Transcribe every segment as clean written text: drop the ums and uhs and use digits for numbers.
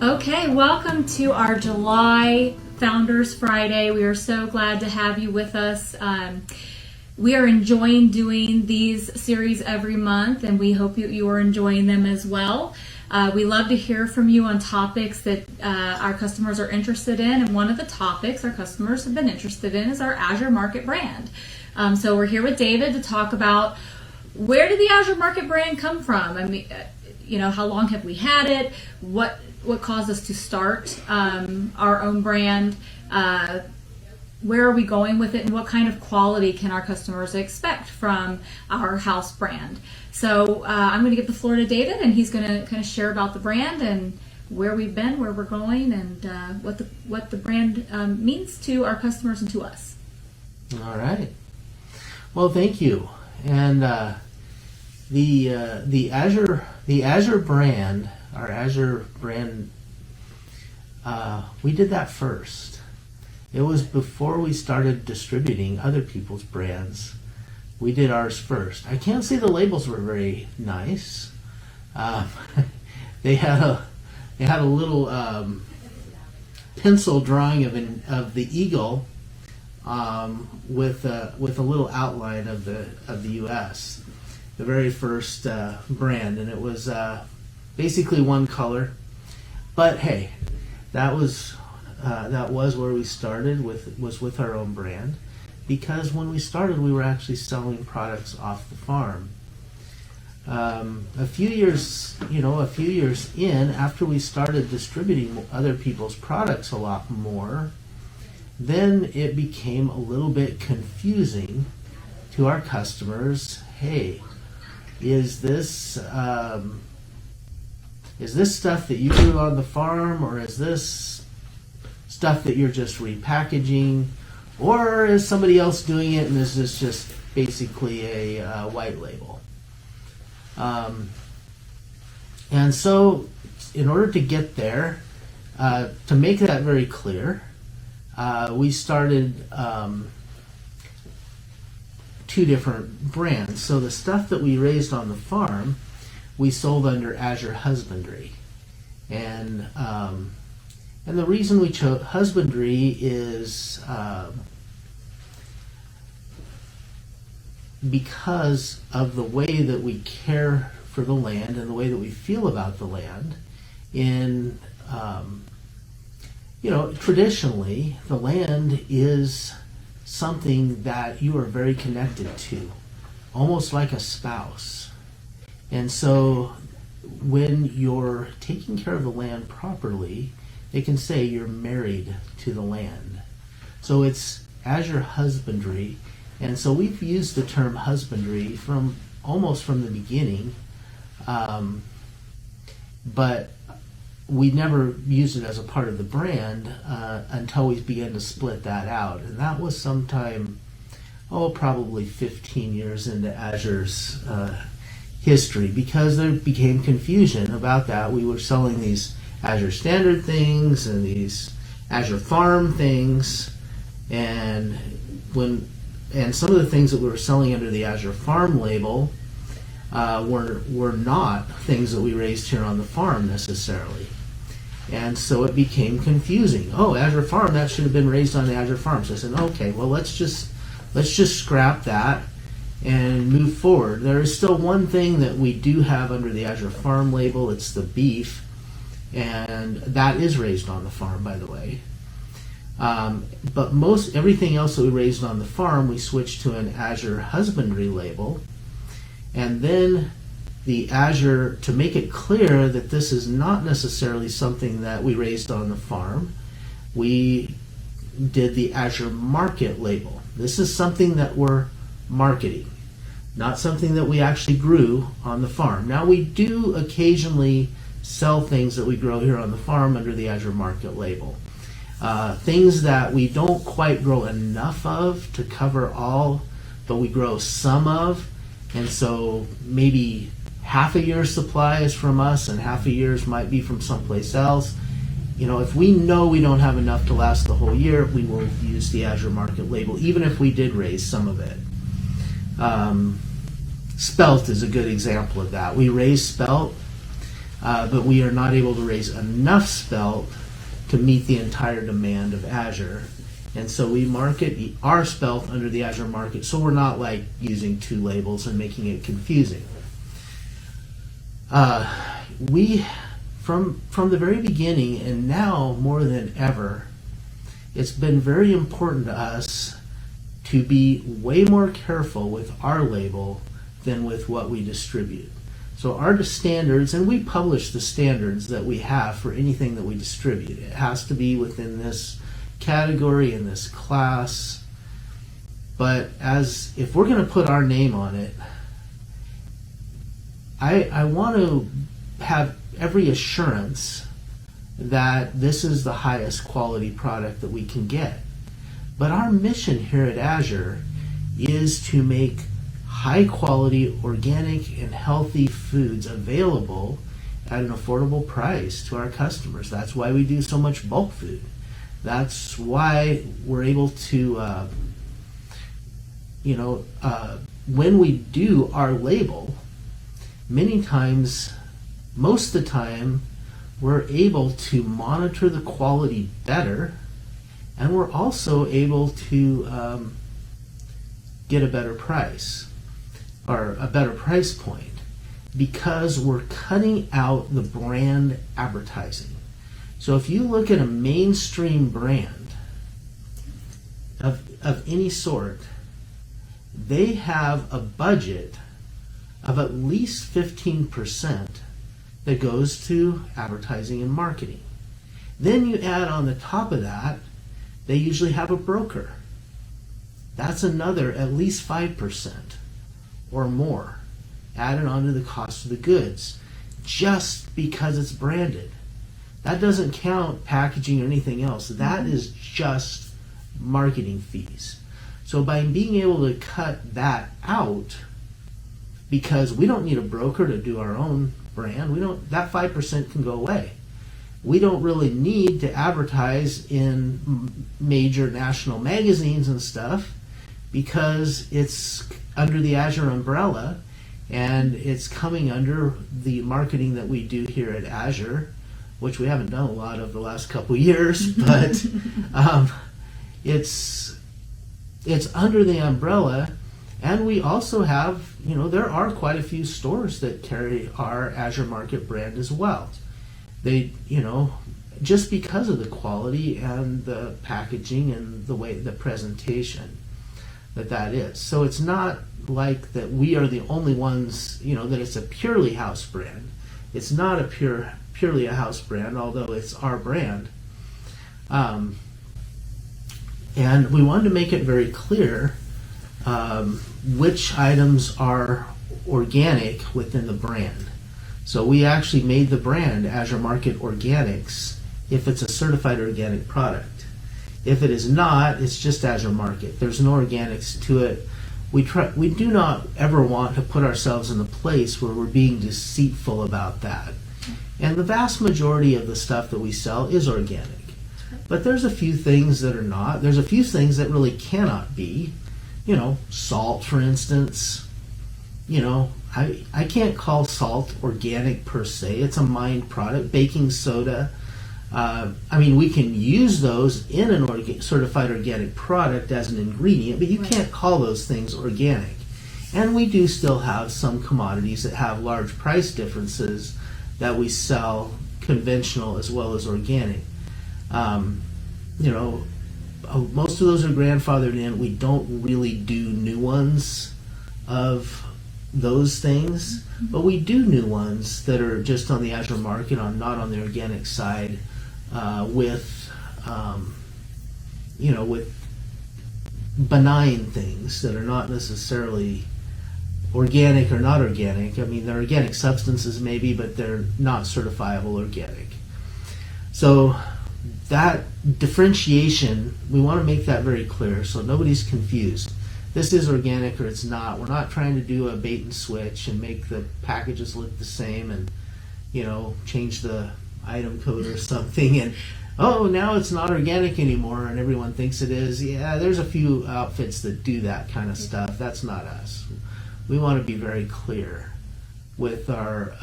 Okay, welcome to our July Founders Friday. We are so glad to have you with us. We are enjoying doing these series every month, and we hope you are enjoying them as well. We love to hear from you on topics that our customers are interested in, and one of the topics our customers have been interested in is our Azure Market brand. So we're here with David to talk about where did the Azure Market brand come from? I mean, how long have we had it? What caused us to start our own brand? Where are we going with it, and what kind of quality can our customers expect from our house brand? So I'm going to give the floor to David, and he's going to kind of share about the brand and where we've been, where we're going, and what the brand means to our customers and to us. All right. Well, thank you. And the Azure brand, our Azure brand, we did that first. It was before we started distributing other people's brands. We did ours first. I can't say the labels were very nice. They had a little pencil drawing of the eagle with a little outline of the U.S. The very first brand, and it was basically one color. But hey, that was where we started with our own brand, because when we started, we were actually selling products off the farm. A few years in, after we started distributing other people's products a lot more, then it became a little bit confusing to our customers. Hey, is this stuff that you grew on the farm, or is this stuff that you're just repackaging, or is somebody else doing it and is this just basically a white label? And so in order to get there, to make that very clear, we started two different brands. So the stuff that we raised on the farm, we sold under Azure Husbandry. And the reason we chose husbandry is because of the way that we care for the land and the way that we feel about the land. Traditionally, the land is something that you are very connected to, almost like a spouse. And so when you're taking care of the land properly, they can say you're married to the land. So it's Azure Husbandry. And so we've used the term husbandry almost from the beginning, but we never used it as a part of the brand until we began to split that out. And that was sometime, probably 15 years into Azure's history, because there became confusion about that. We were selling these Azure Standard things and these Azure Farm things, and some of the things that we were selling under the Azure Farm label were not things that we raised here on the farm necessarily. And so it became confusing. Oh, Azure Farm, that should have been raised on the Azure Farm. So I said, okay, well, let's just scrap that and move forward. There is still one thing that we do have under the Azure Farm label. It's the beef, and that is raised on the farm, by the way. But everything else that we raised on the farm, we switched to an Azure Husbandry label. And then the Azure, to make it clear that this is not necessarily something that we raised on the farm, we did the Azure Market label. This is something that we're marketing, not something that we actually grew on the farm. Now, we do occasionally sell things that we grow here on the farm under the Azure Market label. Things that we don't quite grow enough of to cover all, but we grow some of, and so maybe half a year's supply is from us and half a year's might be from someplace else. If we know we don't have enough to last the whole year, we will use the Azure Market label, even if we did raise some of it. Spelt is a good example of that. We raised spelt. but we are not able to raise enough spelt to meet the entire demand of Azure. And so we market our spelt under the Azure Market, so we're not like using two labels and making it confusing. We, from the very beginning and now more than ever, it's been very important to us to be way more careful with our label than with what we distribute. So our standards, and we publish the standards that we have for anything that we distribute. It has to be within this category, in this class. But if we're going to put our name on it, I want to have every assurance that this is the highest quality product that we can get. But our mission here at Azure is to make high quality, organic, and healthy foods available at an affordable price to our customers. That's why we do so much bulk food. That's why we're able to, when we do our label, many times, most of the time, we're able to monitor the quality better, and we're also able to get a better price, or a better price point, because we're cutting out the brand advertising. So if you look at a mainstream brand of any sort, they have a budget of at least 15% that goes to advertising and marketing. Then you add on the top of that, they usually have a broker. That's another at least 5% or more added onto the cost of the goods, just because it's branded. That doesn't count packaging or anything else. That is just marketing fees. So by being able to cut that out, because we don't need a broker to do our own brand, that 5% can go away. We don't really need to advertise in major national magazines and stuff, because it's under the Azure umbrella, and it's coming under the marketing that we do here at Azure, which we haven't done a lot of the last couple of years, but it's under the umbrella. And we also have, there are quite a few stores that carry our Azure Market brand as well. They, just because of the quality and the packaging and the presentation that is. So it's not like that we are the only ones, that it's a purely house brand. It's not purely a house brand, although it's our brand. And we wanted to make it very clear which items are organic within the brand. So we actually made the brand Azure Market Organics if it's a certified organic product. If it is not, it's just Azure Market. There's no organics to it. We do not ever want to put ourselves in a place where we're being deceitful about that. And the vast majority of the stuff that we sell is organic. But there's a few things that are not. There's a few things that really cannot be. Salt, for instance. I can't call salt organic per se. It's a mined product. Baking soda. We can use those in an certified organic product as an ingredient, but you can't call those things organic. And we do still have some commodities that have large price differences that we sell conventional as well as organic. Most of those are grandfathered in. We don't really do new ones of those things, but we do new ones that are just on the Azure Market, not on the organic side, with benign things that are not necessarily organic or not organic. They're organic substances maybe, but they're not certifiable organic. So that differentiation, we want to make that very clear so nobody's confused. This is organic or it's not. We're not trying to do a bait and switch and make the packages look the same and change the item code or something and now it's not organic anymore and everyone thinks it is. Yeah, there's a few outfits that do that kind of stuff. That's not us. We want to be very clear with our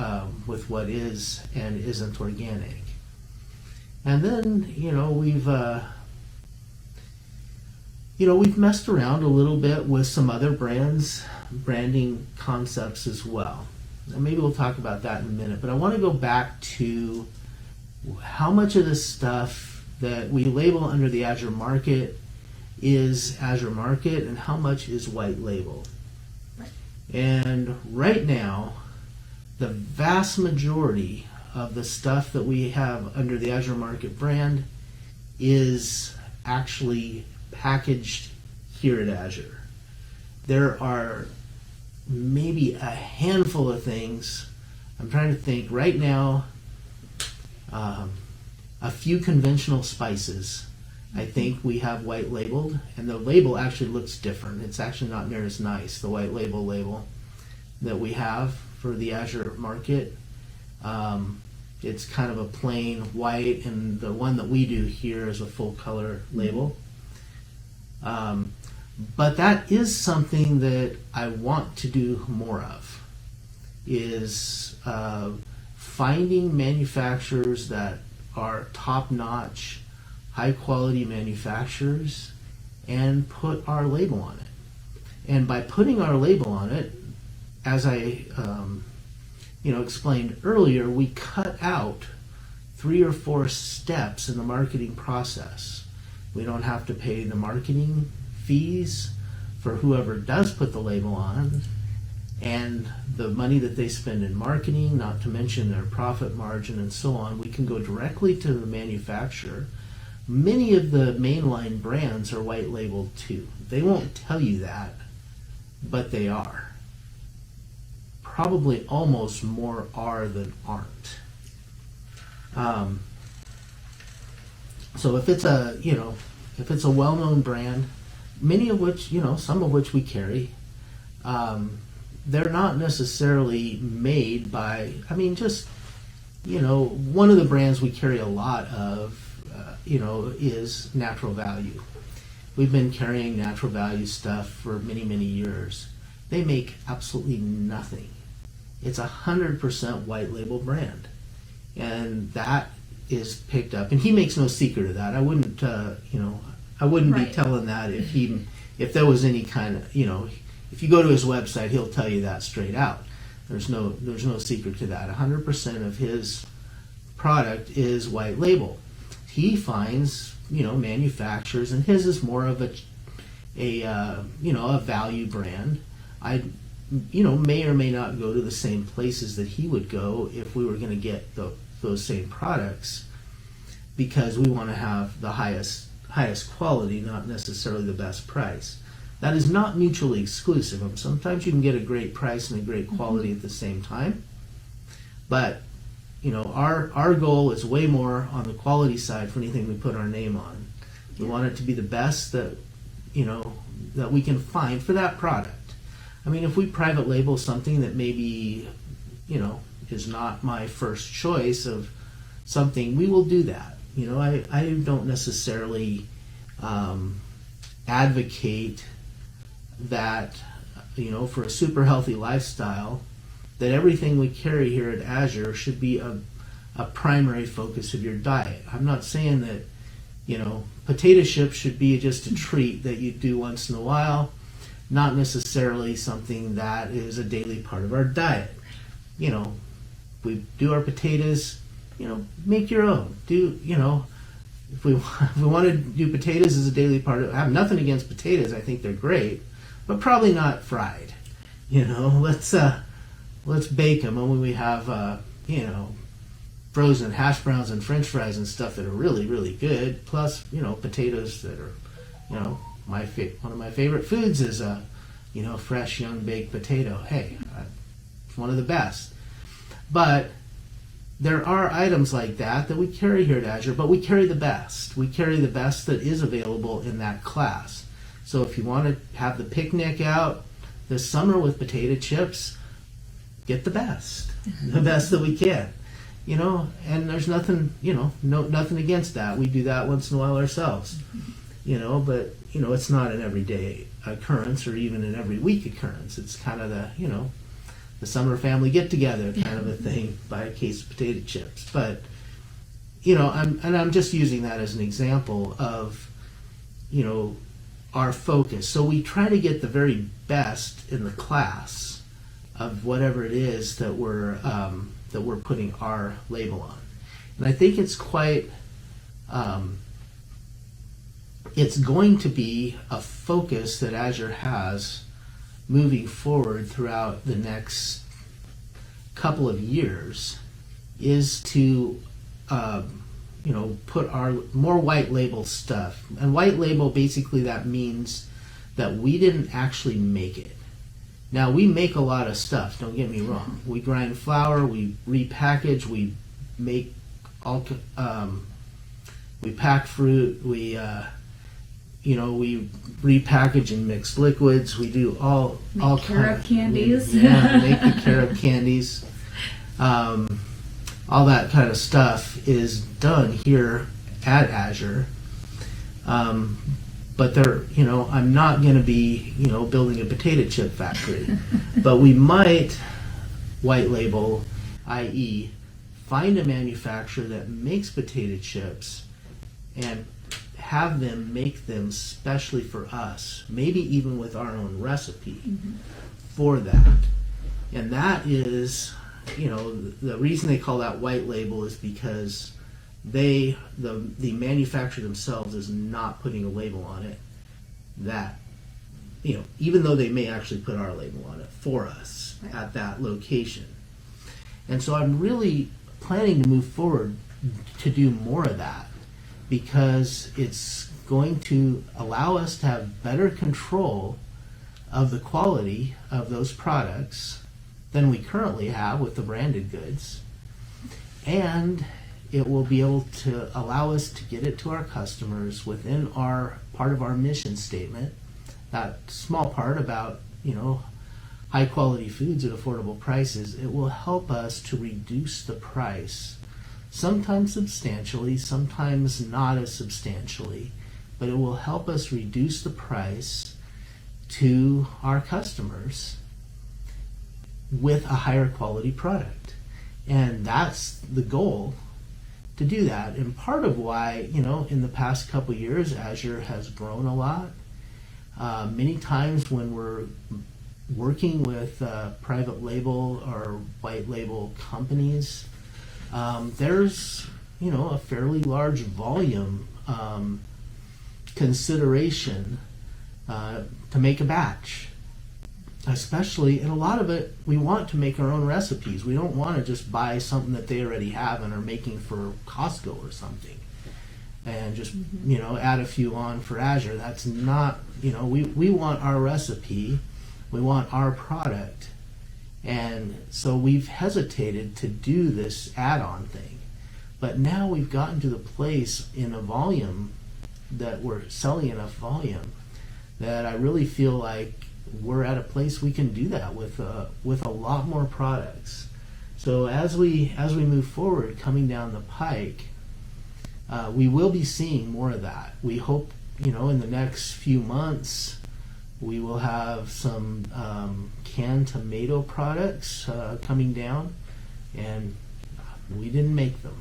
with what is and isn't organic. And then we've messed around a little bit with some other branding concepts as well. And maybe we'll talk about that in a minute. But I want to go back to how much of this stuff that we label under the Azure Market is Azure Market and how much is white label. Right. And right now, the vast majority of the stuff that we have under the Azure Market brand is actually packaged here at Azure. There are maybe a handful of things. I'm trying to think right now. A few conventional spices I think we have white labeled, and the label actually looks different. It's actually not near as nice, the white label that we have for the Azure Market. It's kind of a plain white, and the one that we do here is a full color label. But that is something that I want to do more of, is finding manufacturers that are top-notch, high-quality manufacturers and put our label on it. And by putting our label on it, as I explained earlier, we cut out 3 or 4 steps in the marketing process. We don't have to pay the marketing fees for whoever does put the label on, and the money that they spend in marketing, not to mention their profit margin and so on. We can go directly to the manufacturer. Many of the mainline brands are white labeled too. They won't tell you that, but they are. Probably almost more are than aren't. So if it's a well-known brand, many of which, some of which we carry, they're not necessarily made by, one of the brands we carry a lot of, is Natural Value. We've been carrying Natural Value stuff for many, many years. They make absolutely nothing. It's 100% white label brand. And that is picked up. And he makes no secret of that. I wouldn't, Right. be telling that if there was any kind of, if you go to his website, he'll tell you that straight out. There's no secret to that. 100% of his product is white label. He finds, manufacturers, and his is more of a value brand. I, may or may not go to the same places that he would go if we were going to get those same products, because we want to have the highest quality, not necessarily the best price. That is not mutually exclusive. Sometimes you can get a great price and a great quality at the same time. But, our goal is way more on the quality side for anything we put our name on. We want it to be the best that we can find for that product. If we private label something that maybe, is not my first choice of something, we will do that. I don't necessarily advocate that, for a super healthy lifestyle, that everything we carry here at Azure should be a primary focus of your diet. I'm not saying that, potato chips should be just a treat that you do once in a while, not necessarily something that is a daily part of our diet. We do our potatoes, make your own. If we want to do potatoes as a daily part of it, I have nothing against potatoes. I think they're great, but probably not fried. Let's bake them, and when we have frozen hash browns and French fries and stuff that are really, really good, plus potatoes that are one of my favorite foods is a fresh young baked potato. Hey, it's one of the best. But there are items like that we carry here at Azure, but we carry the best. We carry the best that is available in that class. So if you want to have the picnic out this summer with potato chips, get the best that we can. And there's nothing, nothing against that. We do that once in a while ourselves. But it's not an everyday occurrence or even an every week occurrence. It's kind of the summer family get together kind of a thing, buy a case of potato chips. But I'm just using that as an example of our focus. So we try to get the very best in the class of whatever it is that we're putting our label on. And I think it's quite it's going to be a focus that Azure has moving forward throughout the next couple of years, is to put our more white label stuff. And white label, basically that means that we didn't actually make it. Now, we make a lot of stuff, don't get me wrong. We grind flour, we repackage, we make all we pack fruit, we repackage and mix liquids. We do all carob candies. Make the carob candies. All that kind of stuff is done here at Azure. But I'm not going to be, building a potato chip factory. But we might white label, i.e., find a manufacturer that makes potato chips and have them make them specially for us, maybe even with our own recipe for that. And that is, the reason they call that white label is because the manufacturer themselves is not putting a label on it that, even though they may actually put our label on it for us at that location. And so I'm really planning to move forward to do more of that, because it's going to allow us to have better control of the quality of those products than we currently have with the branded goods. And it will be able to allow us to get it to our customers within our part of our mission statement, that small part about, high quality foods at affordable prices. It will help us to reduce the price, sometimes substantially, sometimes not as substantially, but it will help us reduce the price to our customers with a higher quality product. And that's the goal, to do that. And part of why, in the past couple of years, Azure has grown a lot. Many times when we're working with private label or white label companies, there's a fairly large volume consideration to make a batch, especially, and a lot of it we want to make our own recipes. We don't want to just buy something that they already have and are making for Costco or something and just add a few on for Azure. That's not, we want our recipe, we want our product. And so we've hesitated to do this add-on thing. But now we've gotten to the place in a volume that we're selling enough volume that I really feel like we're at a place we can do that with a lot more products. So as we move forward, coming down the pike, we will be seeing more of that. We hope, in the next few months, we will have some canned tomato products coming down, and we didn't make them.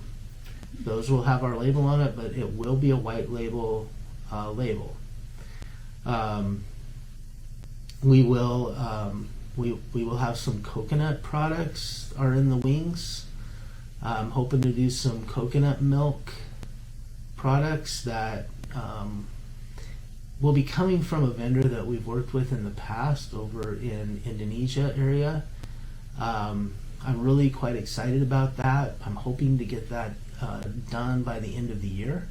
Those will have our label on it, but it will be a white label label. We will have some coconut products are in the wings. I'm hoping to do some coconut milk products that will be coming from a vendor that we've worked with in the past over in Indonesia area. I'm really quite excited about that. I'm hoping to get that done by the end of the year,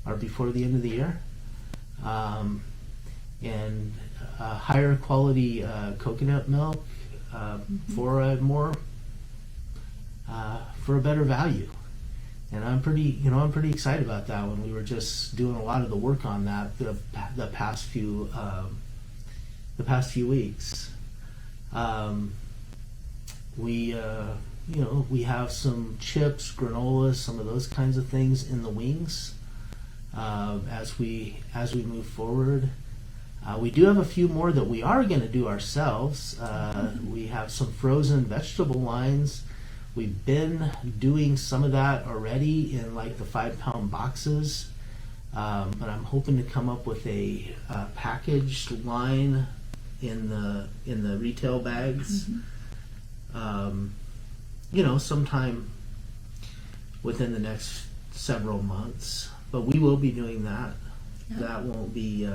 or before the end of the year. And higher quality coconut milk for a better value. And I'm pretty excited about that one. We were just doing a lot of the work on that the past few weeks. We have some chips, granolas, some of those kinds of things in the wings as we move forward. We do have a few more that we are going to do ourselves. We have some frozen vegetable lines. We've been doing some of that already in like the 5-pound boxes, but I'm hoping to come up with a packaged line in the retail bags. Sometime within the next several months. But we will be doing that. Yeah. That won't be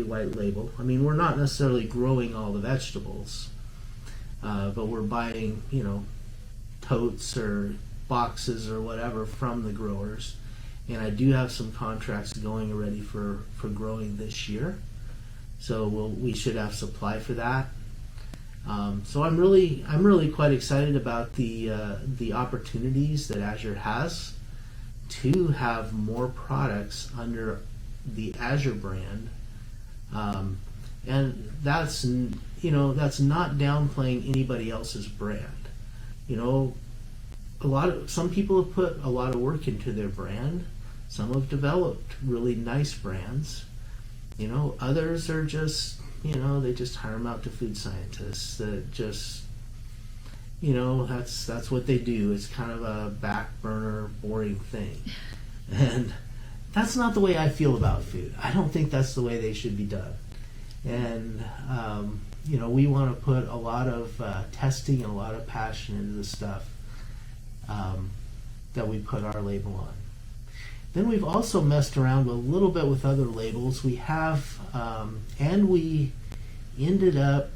white label. I mean, we're not necessarily growing all the vegetables, but we're buying, totes or boxes or whatever from the growers. And I do have some contracts going already for growing this year, so we should have supply for that. So I'm really quite excited about the opportunities that Azure has to have more products under the Azure brand, and that's not downplaying anybody else's brand. Some people have put a lot of work into their brand. Some have developed really nice brands. Others are just, they just hire them out to food scientists that just, that's what they do. It's kind of a back burner, boring thing. And that's not the way I feel about food. I don't think that's the way they should be done. And, we want to put a lot of testing and a lot of passion into the stuff that we put our label on. Then we've also messed around a little bit with other labels. We have, and we ended up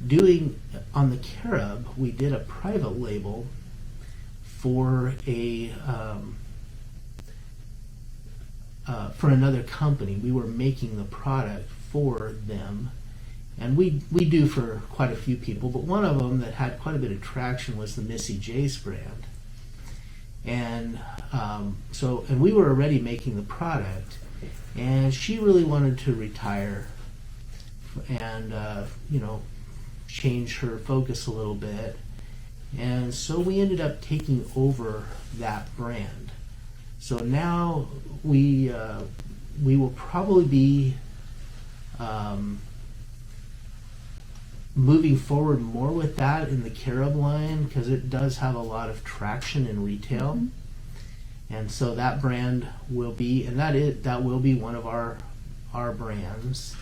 doing, on the carob, we did a private label for for another company. We were making the product for them, and we do for quite a few people, but one of them that had quite a bit of traction was the Missy J's brand. And and we were already making the product, and she really wanted to retire and change her focus a little bit, and so we ended up taking over that brand. So now we will probably be moving forward more with that in the carob line, because it does have a lot of traction in retail. And so that brand will be, and that will be one of our brands.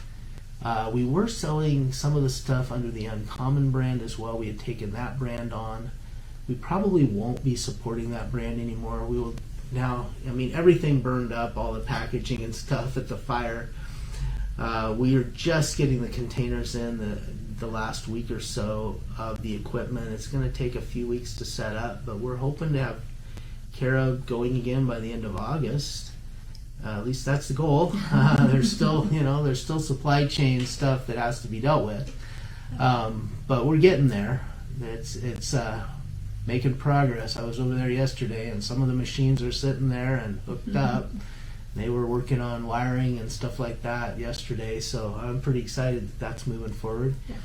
We were selling some of the stuff under the Uncommon brand as well. We had taken that brand on. We probably won't be supporting that brand anymore. We will now, everything burned up, all the packaging and stuff at the fire. We are just getting the containers in the last week or so of the equipment. It's going to take a few weeks to set up, but we're hoping to have carob going again by the end of August. At least that's the goal. There's still supply chain stuff that has to be dealt with, but we're getting there. It's making progress. I was over there yesterday, and some of the machines are sitting there and hooked up. They were working on wiring and stuff like that yesterday, so I'm pretty excited that that's moving forward. Yeah.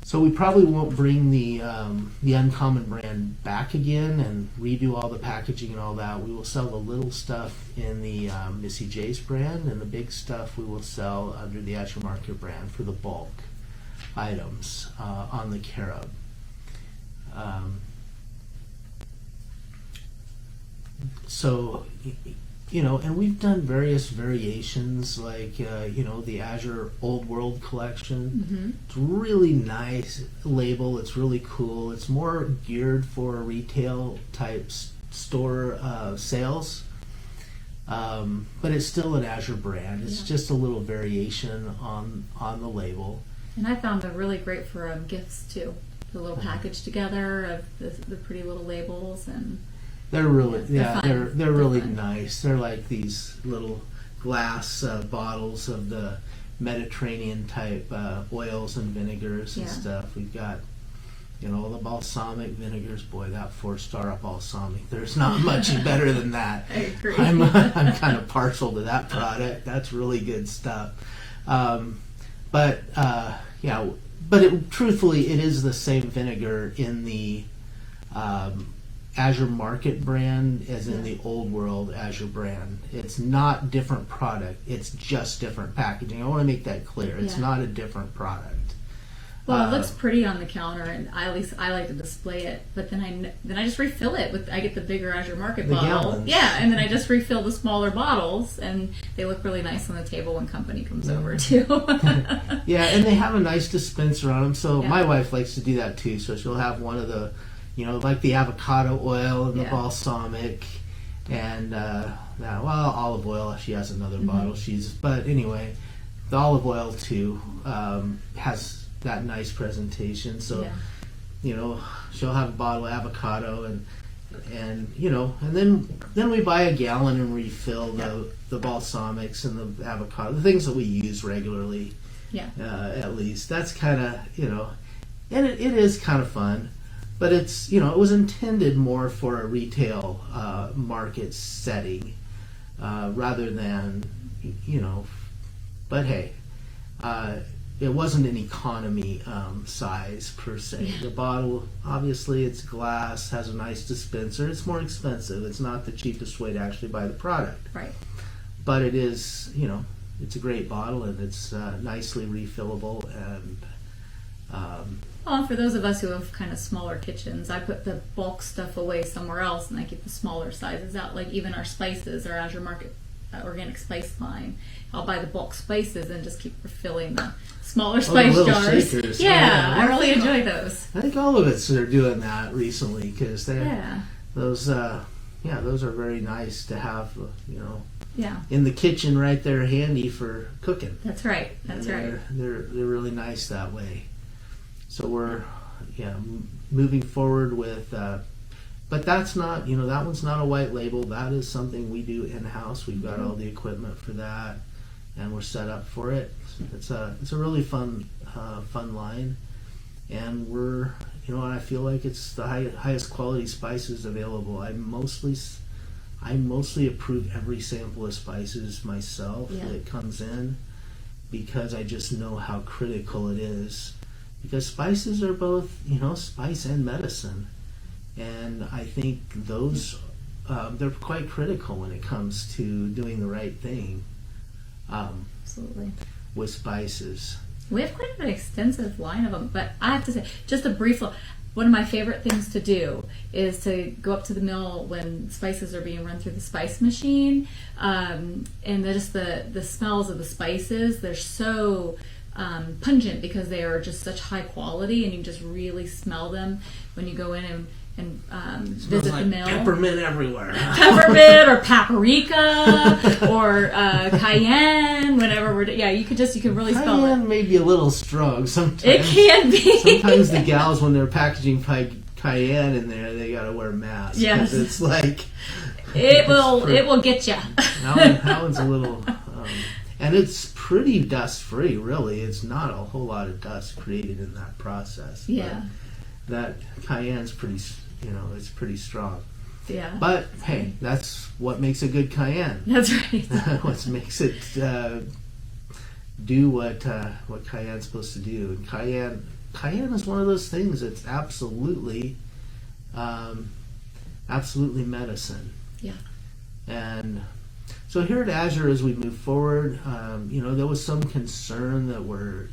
So we probably won't bring the Uncommon brand back again and redo all the packaging and all that. We will sell the little stuff in the Missy J's brand, and the big stuff we will sell under the Azure Market brand for the bulk items on the carob. And we've done various variations, like the Azure Old World collection. It's a really nice label. It's really cool. It's more geared for retail type store sales, but it's still an Azure brand. It's just a little variation on the label. And I found them really great for gifts too. The little package together of the pretty little labels, and they're really they're really nice. They're like these little glass bottles of the Mediterranean type oils and vinegars and stuff. We've got the balsamic vinegars. Boy, that 4-star balsamic, there's not much better than that. I agree. I'm kind of partial to that product. That's really good stuff. Truthfully, it is the same vinegar in the Azure Market brand as in the Old World Azure brand. It's not different product. It's just different packaging. I want to make that clear. It's not a different product. Well, it looks pretty on the counter, and at least I like to display it. But then I just refill it with. I get the bigger Azure Market bottle, gallons. yeah, and then I just refill the smaller bottles, and they look really nice on the table when company comes over too. Yeah, and they have a nice dispenser on them. So my wife likes to do that too. So she'll have one of the, like the avocado oil and the balsamic, and olive oil. She has another bottle. But anyway, the olive oil too has that nice presentation. So she'll have a bottle of avocado and then we buy a gallon and refill the balsamics and the avocado, the things that we use regularly. At least that's kind of and it is kind of fun, but it's it was intended more for a retail market setting rather than but hey, it wasn't an economy size per se. The bottle, obviously, it's glass, has a nice dispenser. It's more expensive. It's not the cheapest way to actually buy the product. Right. But it is, it's a great bottle, and it's nicely refillable. And well, for those of us who have kind of smaller kitchens, I put the bulk stuff away somewhere else, and I keep the smaller sizes out. Like even our spices, our Azure Market Organic spice line, I'll buy the bulk spices and just keep refilling the smaller spice jars. Shakers. Yeah, I really enjoy those. I think all of us are doing that recently because those are very nice to have. In the kitchen right there, handy for cooking. That's right. Right. They're really nice that way. So we're moving forward with. But that's not, that one's not a white label. That is something we do in-house. We've got all the equipment for that, and we're set up for it. It's a really fun line, and we're, I feel like it's the highest quality spices available. I mostly approve every sample of spices myself that comes in because I just know how critical it is. Because spices are both, spice and medicine. And I think those, they're quite critical when it comes to doing the right thing. Absolutely. With spices. We have quite an extensive line of them, but I have to say, just a brief look. One of my favorite things to do is to go up to the mill when spices are being run through the spice machine, and just the smells of the spices, they're so pungent because they are just such high quality, and you just really smell them when you go in and visit the mill. Peppermint everywhere. Peppermint or paprika or cayenne. Whenever you can really smell it. Cayenne may be a little strong sometimes. It can be. Sometimes the gals, when they're packaging cayenne in there, they got to wear masks. Yes, it's like it will get you. That one's a little. And it's pretty dust free, really. It's not a whole lot of dust created in that process. Yeah. That cayenne's pretty, it's pretty strong. Yeah. But hey, that's what makes a good cayenne. That's right. What makes it do what cayenne's supposed to do. And cayenne is one of those things that's absolutely medicine. Yeah. And so here at Azure, as we move forward, there was some concern that we're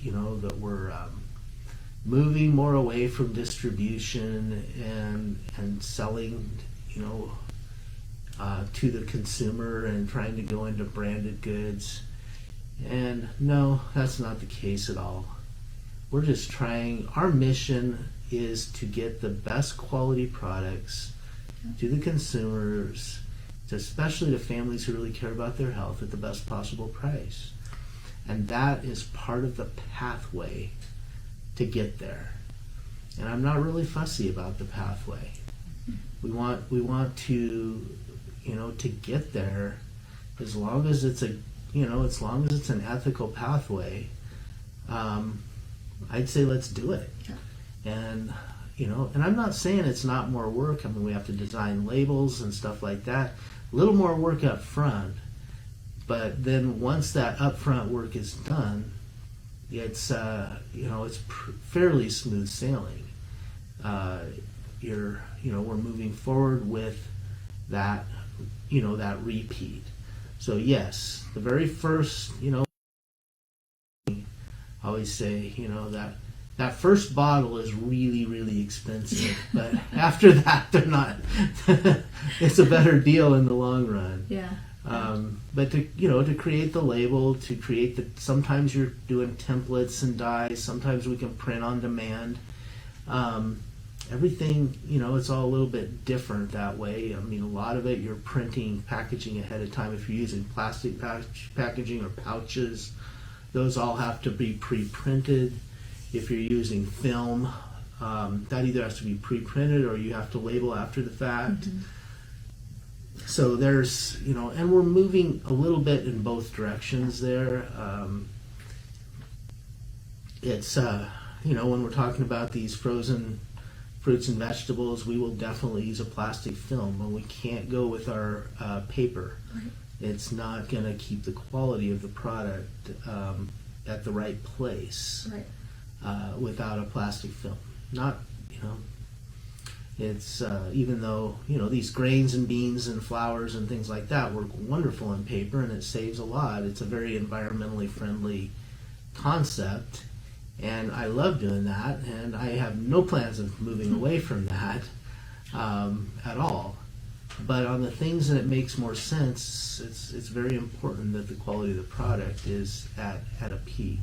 moving more away from distribution and selling, to the consumer and trying to go into branded goods. And no, that's not the case at all. We're just trying, our mission is to get the best quality products to the consumers, especially to families who really care about their health, at the best possible price. And that is part of the pathway to get there. And I'm not really fussy about the pathway. We want to, to get there, as long as it's an ethical pathway. I'd say let's do it. Yeah. And I'm not saying it's not more work. I mean, we have to design labels and stuff like that. A little more work up front, but then once that upfront work is done, it's fairly smooth sailing. we're moving forward with that, that repeat. So yes, the very first, I always say, that first bottle is really, really expensive, but after that, they're not. It's a better deal in the long run. Yeah. But to create the label, to create sometimes you're doing templates and dies. Sometimes we can print on demand. Everything, it's all a little bit different that way. I mean, a lot of it you're printing, packaging ahead of time. If you're using plastic packaging or pouches, those all have to be pre-printed. If you're using film, that either has to be pre-printed or you have to label after the fact. Mm-hmm. So there's, and we're moving a little bit in both directions there. It's, when we're talking about these frozen fruits and vegetables, we will definitely use a plastic film, and we can't go with our paper. Right. It's not going to keep the quality of the product at the right place. Right. Without a plastic film. Not, it's even though, these grains and beans and flours and things like that work wonderful in paper and it saves a lot. It's a very environmentally friendly concept, and I love doing that, and I have no plans of moving away from that at all. But on the things that it makes more sense, it's very important that the quality of the product is at a peak.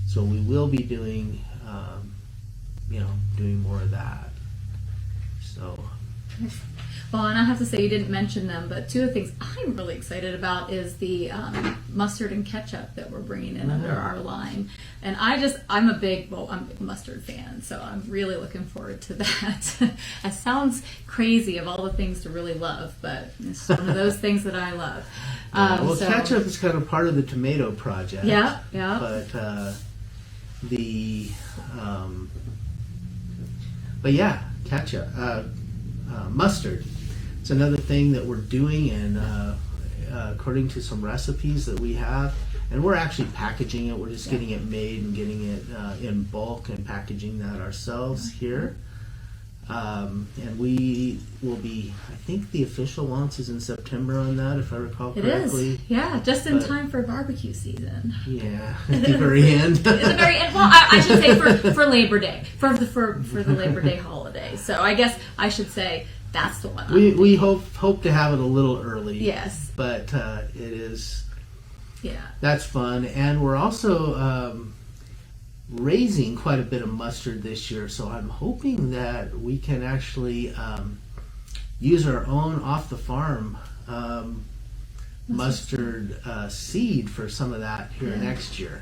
So we will be doing, doing more of that. So. Well, and I have to say you didn't mention them, but two of the things I'm really excited about is the mustard and ketchup that we're bringing in under our line. And I'm a big mustard fan, so I'm really looking forward to that. It sounds crazy of all the things to really love, but it's one of those things that I love. Ketchup is kind of part of the tomato project. Yeah. But ketchup, mustard. It's another thing that we're doing, and according to some recipes that we have, and we're actually packaging it. We're just getting it made and getting it in bulk and packaging that ourselves here. And we will be, I think the official launch is in September on that, if I recall correctly. It is, just in time for barbecue season. Yeah, at the very end. At the very end. Well, I should say for Labor Day, for the Labor Day holiday. So I guess I should say that's the one. We hope to have it a little early. Yes, but it is. Yeah, that's fun, and we're also. Raising quite a bit of mustard this year, so I'm hoping that we can actually use our own off the farm mustard seed for some of that here next year.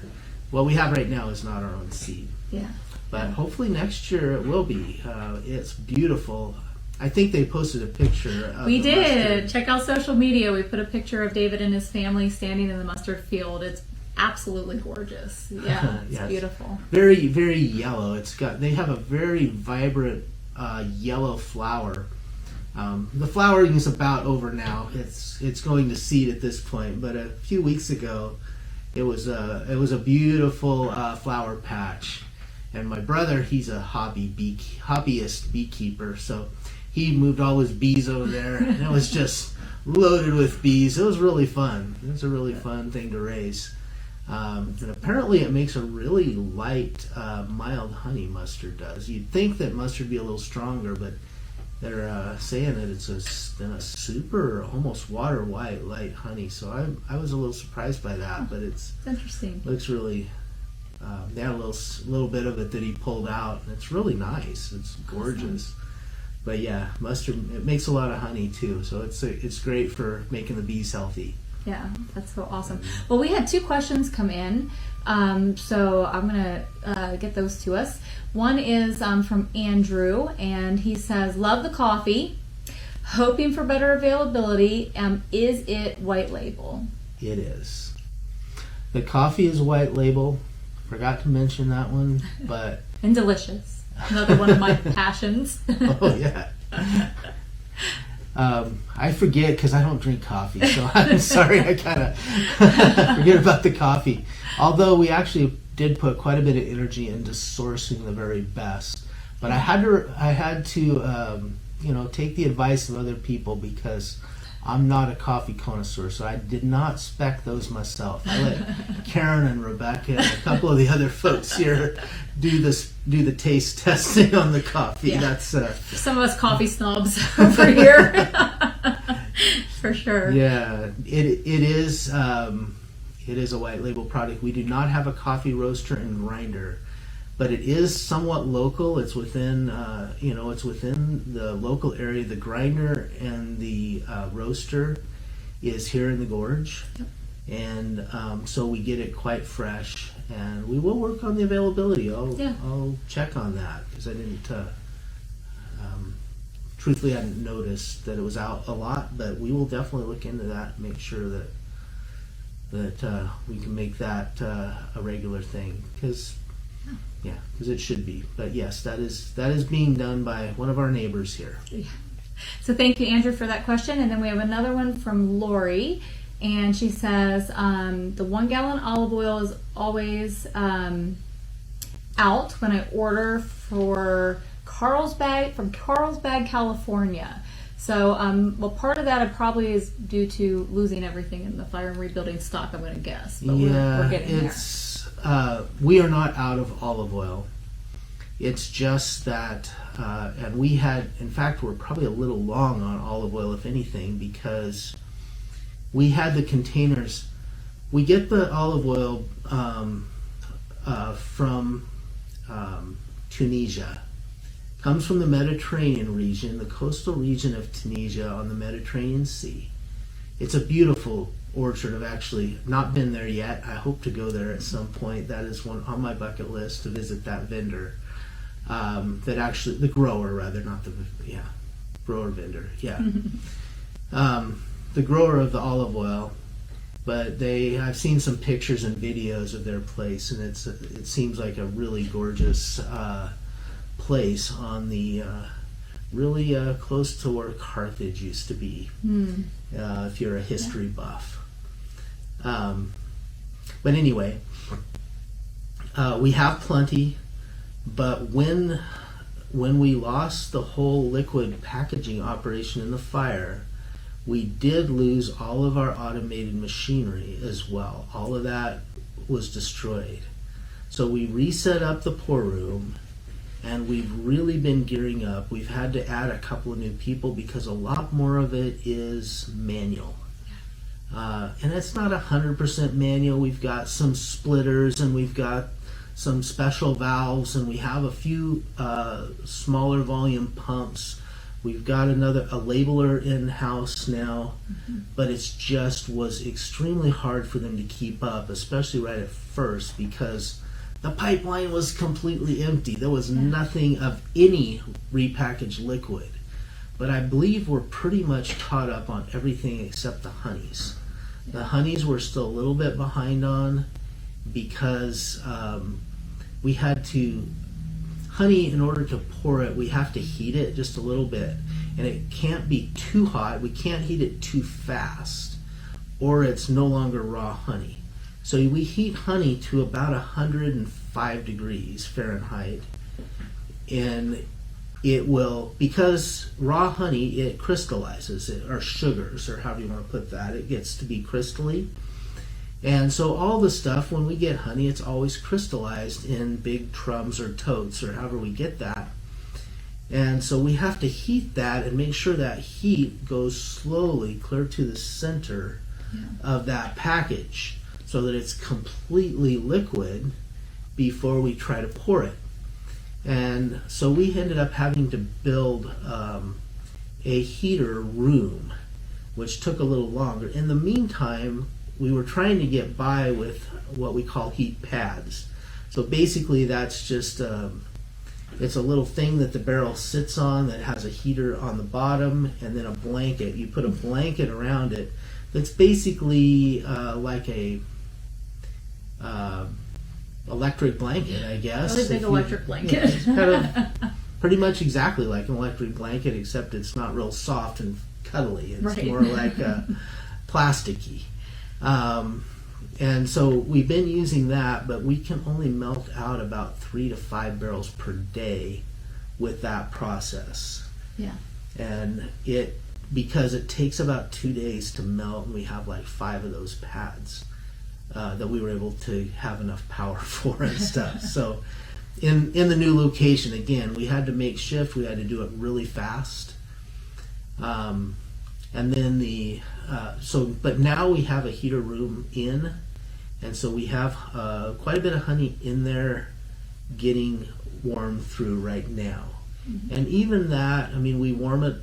What we have right now is not our own seed, but hopefully next year it will be. It's beautiful. I think they posted a picture of We did. mustard. Check out social media. We put a picture of David and his family standing in the mustard field. It's absolutely gorgeous. Yeah, it's beautiful. Very, very yellow. They have a very vibrant yellow flower. The flowering is about over now. It's going to seed at this point. But a few weeks ago, it was a beautiful flower patch. And my brother, he's a hobbyist beekeeper, so he moved all his bees over there, and it was just loaded with bees. It was really fun. It was a really fun thing to raise. And apparently it makes a really light, mild honey, mustard does. You'd think that mustard would be a little stronger, but they're saying that it's a super, almost water white, light honey. So I was a little surprised by that, but it's interesting. Looks really, they had a little bit of it that he pulled out, and it's really nice. It's gorgeous. Awesome. But yeah, mustard, it makes a lot of honey too, so it's great for making the bees healthy. Yeah, that's so awesome. Well, we had two questions come in, so I'm going to get those to us. One is from Andrew, and he says, love the coffee, hoping for better availability. Is it white label? It is. The coffee is white label. Forgot to mention that one, but... and delicious. Another one of my passions. Oh, yeah. I forget because I don't drink coffee, so I'm sorry. I kind of forget about the coffee. Although we actually did put quite a bit of energy into sourcing the very best. But I had to take the advice of other people because I'm not a coffee connoisseur, so I did not spec those myself. I let Karen and Rebecca and a couple of the other folks here do the taste testing on the coffee. Yeah. That's some of us coffee snobs over here, for sure. Yeah, it is a white label product. We do not have a coffee roaster and grinder, but it is somewhat local. It's within it's within the local area. The grinder and the roaster is here in the gorge. Yep. And so we get it quite fresh, and we will work on the availability. I'll check on that because I didn't truthfully I hadn't noticed that it was out a lot, but we will definitely look into that and make sure that we can make that a regular thing because it should be. But yes, that is being done by one of our neighbors here. Yeah. So thank you, Andrew, for that question. And then we have another one from Lori. And she says, the 1 gallon olive oil is always out when I order from Carlsbad, California. So, part of that probably is due to losing everything in the fire and rebuilding stock, I'm going to guess. But we're getting there. We are not out of olive oil. It's just that, and we're probably a little long on olive oil, if anything, because we had the containers. We get the olive oil from Tunisia. Comes from the Mediterranean region, the coastal region of Tunisia on the Mediterranean Sea. It's a beautiful orchard. I've actually not been there yet. I hope to go there at some point. That is one on my bucket list, to visit that vendor. The grower rather, not the grower vendor. Yeah. The grower of the olive oil, but I've seen some pictures and videos of their place, and it seems like a really gorgeous place on the really close to where Carthage used to be. If you're a history buff. But anyway, we have plenty, but when we lost the whole liquid packaging operation in the fire, we did lose all of our automated machinery as well. All of that was destroyed. So we reset up the pour room, and we've really been gearing up. We've had to add a couple of new people because a lot more of it is manual. And it's not 100% manual. We've got some splitters, and we've got some special valves, and we have a few smaller volume pumps. We've got a labeler in-house now, but it just was extremely hard for them to keep up, especially right at first, because the pipeline was completely empty. There was nothing of any repackaged liquid. But I believe we're pretty much caught up on everything except the honeys. The honeys we're still a little bit behind on because we had to... Honey, in order to pour it, we have to heat it just a little bit. And it can't be too hot. We can't heat it too fast, or it's no longer raw honey. So we heat honey to about 105 degrees Fahrenheit. And it will, because raw honey, it crystallizes, or sugars, or however you want to put that. It gets to be crystally. And so all the stuff, when we get honey, it's always crystallized in big drums or totes or however we get that. And so we have to heat that and make sure that heat goes slowly clear to the center of that package so that it's completely liquid before we try to pour it. And so we ended up having to build a heater room, which took a little longer. In the meantime, we were trying to get by with what we call heat pads. So basically that's just, it's a little thing that the barrel sits on that has a heater on the bottom and then a blanket. You put a blanket around it that's basically like a electric blanket, I guess. A big electric blanket. It's kind of pretty much exactly like an electric blanket, except it's not real soft and cuddly. It's more like plasticky. And so we've been using that, but we can only melt out about 3 to 5 barrels per day with that process. Yeah. And because it takes about 2 days to melt, and we have like 5 of those pads that we were able to have enough power for and stuff. So in the new location, again, we had to make shift. We had to do it really fast. And then but now we have a heater room in, and so we have quite a bit of honey in there getting warmed through right now. Mm-hmm. And even that, I mean, we warm it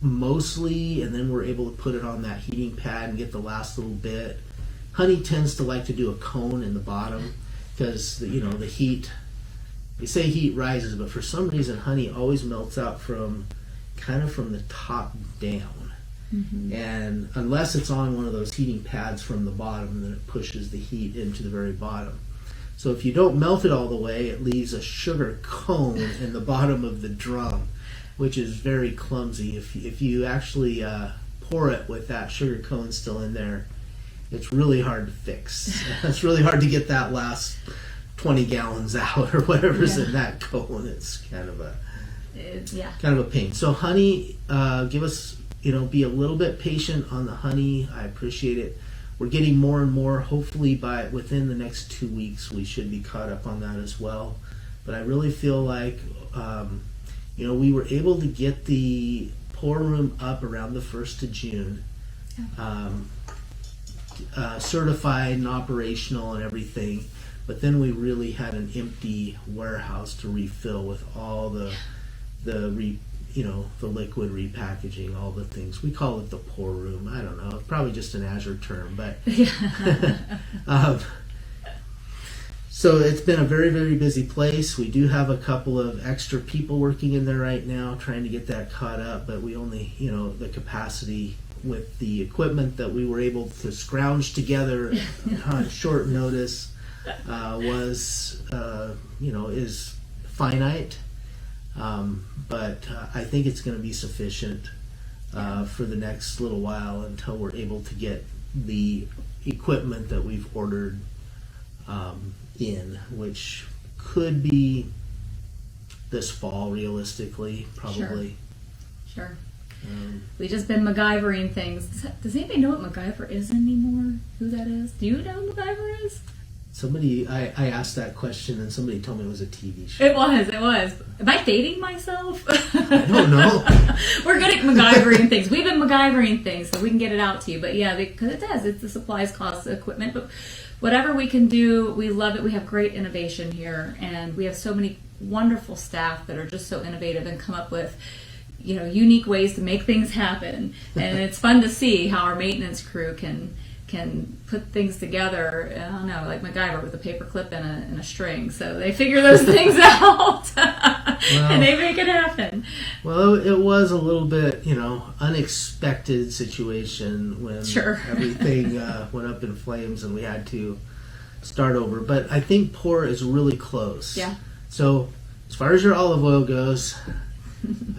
mostly, and then we're able to put it on that heating pad and get the last little bit. Honey tends to like to do a cone in the bottom because the heat. They say heat rises, but for some reason honey always melts out from the top down. Mm-hmm. And unless it's on one of those heating pads from the bottom, then it pushes the heat into the very bottom. So if you don't melt it all the way, it leaves a sugar cone in the bottom of the drum, which is very clumsy. If you actually pour it with that sugar cone still in there, it's really hard to fix. It's really hard to get that last 20 gallons out or whatever's in that cone. It's kind of a pain. So honey, give us, be a little bit patient on the honey. I appreciate it. We're getting more and more. Hopefully within the next 2 weeks, we should be caught up on that as well. But I really feel like, we were able to get the pour room up around the 1st of June. Certified and operational and everything, but then we really had an empty warehouse to refill with all the liquid repackaging, all the things. We call it the pour room. I don't know, it's probably just an Azure term, but so it's been a very, very busy place. We do have a couple of extra people working in there right now trying to get that caught up, but we only, the capacity with the equipment that we were able to scrounge together on short notice is finite. But I think it's going to be sufficient for the next little while until we're able to get the equipment that we've ordered in, which could be this fall, realistically, probably. Sure. We've just been Macgyvering things. Does anybody know what Macgyver is anymore? Who that is? Do you know who Macgyver is? Somebody, I asked that question and somebody told me it was a TV show. It was. Am I dating myself? I don't know. We're good at Macgyvering things. We've been Macgyvering things, so we can get it out to you. But yeah, because it does. It's the supplies, costs, equipment. But whatever we can do, we love it. We have great innovation here, and we have so many wonderful staff that are just so innovative and come up with unique ways to make things happen. And it's fun to see how our maintenance crew can put things together, I don't know, like Macgyver with a paper clip and a string. So they figure those things out and they make it happen. Well, it was a little bit, unexpected situation when everything went up in flames and we had to start over. But I think pour is really close. Yeah. So as far as your olive oil goes,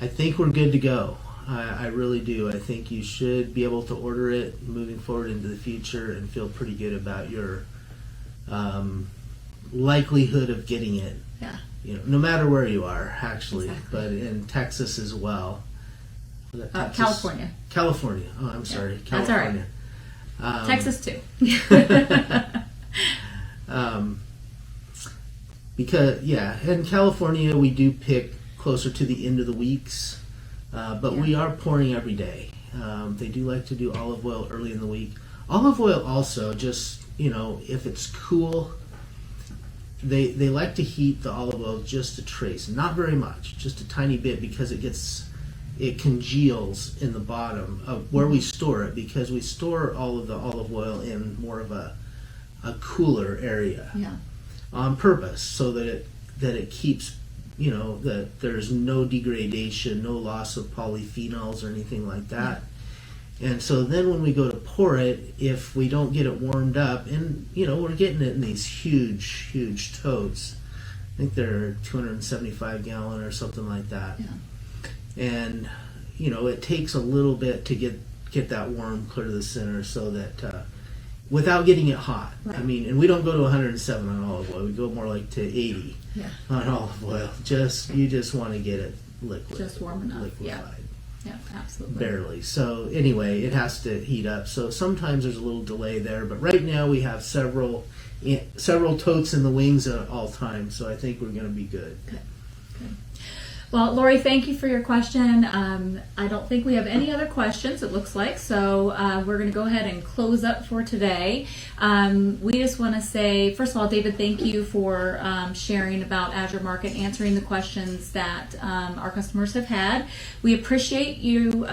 I think we're good to go. I really do. I think you should be able to order it moving forward into the future and feel pretty good about your likelihood of getting it. Yeah. No matter where you are, actually, exactly. But in Texas as well. California. California. Oh, I'm sorry. California. That's all right. Texas too. Because in California we do pick closer to the end of the weeks. But we are pouring every day. They do like to do olive oil early in the week. Olive oil also, just, if it's cool, they like to heat the olive oil just a trace. Not very much, just a tiny bit, because it congeals in the bottom of where we store it, because we store all of the olive oil in more of a cooler area on purpose, so that it keeps that there's no degradation, no loss of polyphenols or anything like that. And so then when we go to pour it, if we don't get it warmed up, and we're getting it in these huge totes. I think they're 275 gallon or something like that. Yeah. And it takes a little bit to get that warm clear to the center, so that without getting it hot. Right. I mean, and we don't go to 107 on olive oil. We go more like to 80 on olive oil. You just want to get it liquid. Just warm enough. Liquefied. Yeah, absolutely. Barely. So anyway, it has to heat up. So sometimes there's a little delay there, but right now we have several totes in the wings at all times. So I think we're going to be good. Good. Well, Lori, thank you for your question. I don't think we have any other questions, it looks like, so we're going to go ahead and close up for today. We just want to say, first of all, David, thank you for sharing about Azure Market, answering the questions that our customers have had. We appreciate you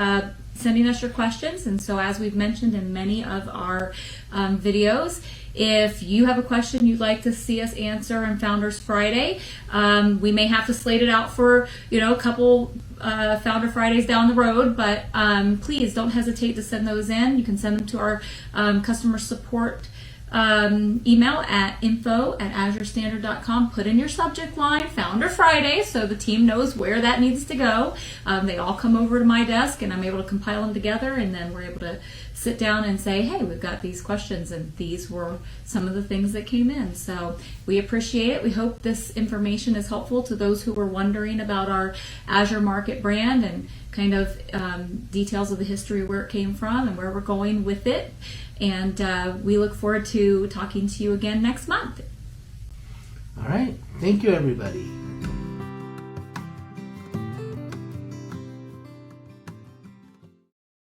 sending us your questions, and so as we've mentioned in many of our videos, if you have a question you'd like to see us answer on Founders Friday, we may have to slate it out for a couple Founder Fridays down the road, but please don't hesitate to send those in. You can send them to our customer support email at info@azurestandard.com. Put in your subject line Founder Friday so the team knows where that needs to go. They all come over to my desk and I'm able to compile them together, and then we're able to sit down and say, hey, we've got these questions and these were some of the things that came in. So we appreciate it. We hope this information is helpful to those who were wondering about our Azure Market brand and kind of details of the history, where it came from and where we're going with it. And we look forward to talking to you again next month. All right. Thank you, everybody.